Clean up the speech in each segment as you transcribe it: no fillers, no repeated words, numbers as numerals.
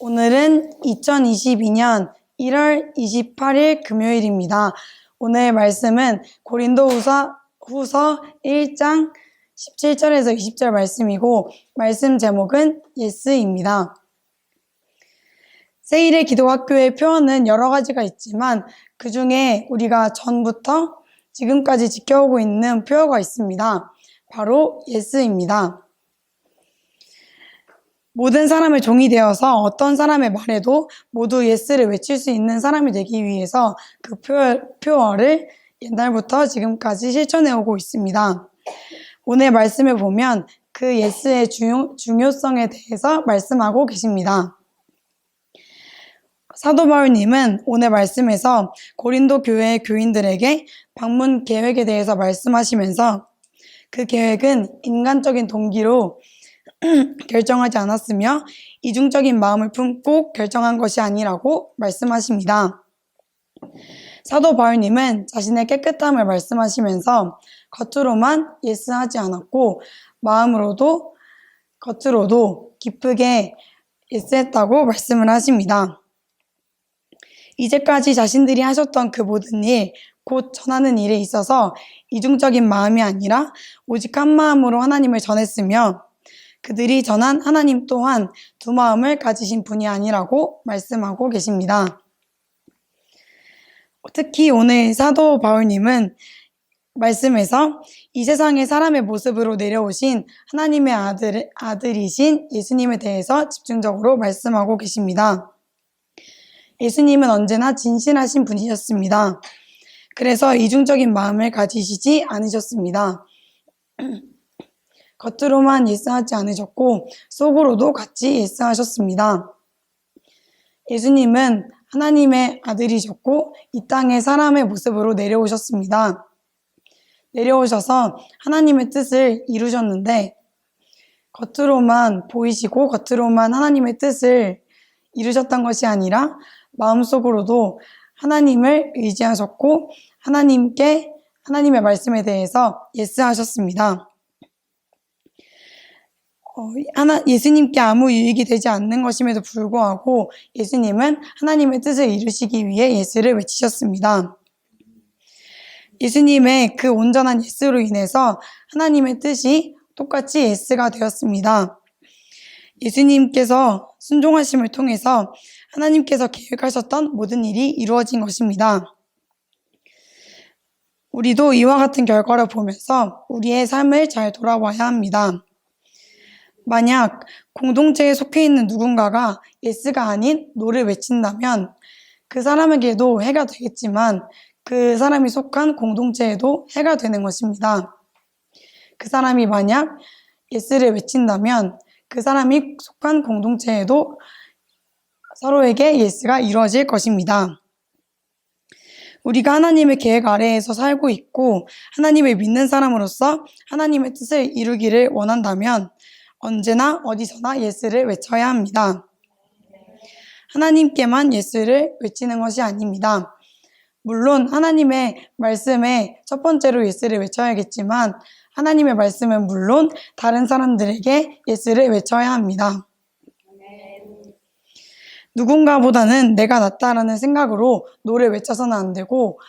오늘은 2022년 1월 28일 금요일입니다. 오늘 말씀은 고린도후서 1장 17절에서 20절 말씀이고 말씀 제목은 예스입니다. 세일의 기도학교의 표현은 여러 가지가 있지만 그 중에 우리가 전부터 지금까지 지켜오고 있는 표어가 있습니다. 바로 예스입니다. 모든 사람의 종이 되어서 어떤 사람의 말에도 모두 예스를 외칠 수 있는 사람이 되기 위해서 그 표어를 옛날부터 지금까지 실천해오고 있습니다. 오늘 말씀을 보면 그 예스의 중요성에 대해서 말씀하고 계십니다. 사도 바울님은 오늘 말씀에서 고린도 교회의 교인들에게 방문 계획에 대해서 말씀하시면서 그 계획은 인간적인 동기로 결정하지 않았으며 이중적인 마음을 품고 결정한 것이 아니라고 말씀하십니다. 사도 바울님은 자신의 깨끗함을 말씀하시면서 겉으로만 예스하지 않았고 마음으로도 겉으로도 기쁘게 예스했다고 말씀을 하십니다. 이제까지 자신들이 하셨던 그 모든 일, 곧 전하는 일에 있어서 이중적인 마음이 아니라 오직 한 마음으로 하나님을 전했으며 그들이 전한 하나님 또한 두 마음을 가지신 분이 아니라고 말씀하고 계십니다. 특히 오늘 사도 바울님은 말씀에서 이 세상에 사람의 모습으로 내려오신 하나님의 아들이신 예수님에 대해서 집중적으로 말씀하고 계십니다. 예수님은 언제나 진실하신 분이셨습니다. 그래서 이중적인 마음을 가지시지 않으셨습니다. 겉으로만 예스하지 않으셨고 속으로도 같이 예스하셨습니다. 예수님은 하나님의 아들이셨고 이 땅에 사람의 모습으로 내려오셨습니다. 내려오셔서 하나님의 뜻을 이루셨는데 겉으로만 보이시고 겉으로만 하나님의 뜻을 이루셨던 것이 아니라 마음속으로도 하나님을 의지하셨고 하나님의 말씀에 대해서 예스하셨습니다. 예수님께 아무 유익이 되지 않는 것임에도 불구하고 예수님은 하나님의 뜻을 이루시기 위해 예스를 외치셨습니다. 예수님의 그 온전한 예스로 인해서 하나님의 뜻이 똑같이 예스가 되었습니다. 예수님께서 순종하심을 통해서 하나님께서 계획하셨던 모든 일이 이루어진 것입니다. 우리도 이와 같은 결과를 보면서 우리의 삶을 잘 돌아봐야 합니다. 만약 공동체에 속해 있는 누군가가 예스가 아닌 노를 외친다면 그 사람에게도 해가 되겠지만 그 사람이 속한 공동체에도 해가 되는 것입니다. 그 사람이 만약 예스를 외친다면 그 사람이 속한 공동체에도 서로에게 예스가 이루어질 것입니다. 우리가 하나님의 계획 아래에서 살고 있고 하나님을 믿는 사람으로서 하나님의 뜻을 이루기를 원한다면 언제나 어디서나 예스를 외쳐야 합니다. 하나님께만 예스를 외치는 것이 아닙니다. 물론 하나님의 말씀에 첫 번째로 예스를 외쳐야겠지만 하나님의 말씀은 물론 다른 사람들에게 예스를 외쳐야 합니다. 누군가보다는 내가 낫다라는 생각으로 노를 외쳐서는 안 되고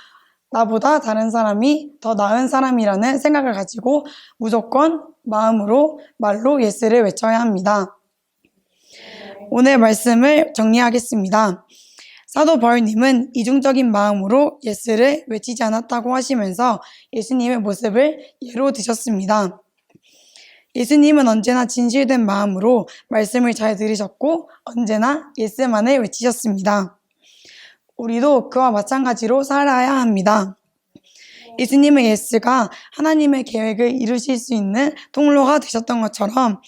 나보다 다른 사람이 더 나은 사람이라는 생각을 가지고 무조건 마음으로 말로 예스를 외쳐야 합니다. 오늘 말씀을 정리하겠습니다. 사도 바울님은 이중적인 마음으로 예스를 외치지 않았다고 하시면서 예수님의 모습을 예로 드셨습니다. 예수님은 언제나 진실된 마음으로 말씀을 잘 들으셨고 언제나 예스만을 외치셨습니다. 우리도 그와 마찬가지로 살아야 합니다. 예수님의 예스가 하나님의 계획을 이루실 수 있는 통로가 되셨던 것처럼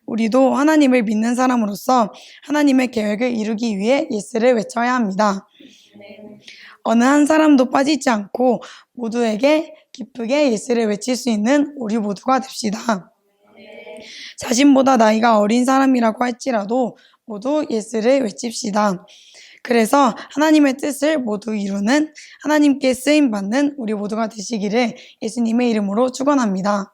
우리도 하나님을 믿는 사람으로서 하나님의 계획을 이루기 위해 예스를 외쳐야 합니다. 어느 한 사람도 빠지지 않고 모두에게 기쁘게 예스를 외칠 수 있는 우리 모두가 됩시다. 자신보다 나이가 어린 사람이라고 할지라도 모두 예스를 외칩시다. 그래서 하나님의 뜻을 모두 이루는 하나님께 쓰임받는 우리 모두가 되시기를 예수님의 이름으로 축원합니다.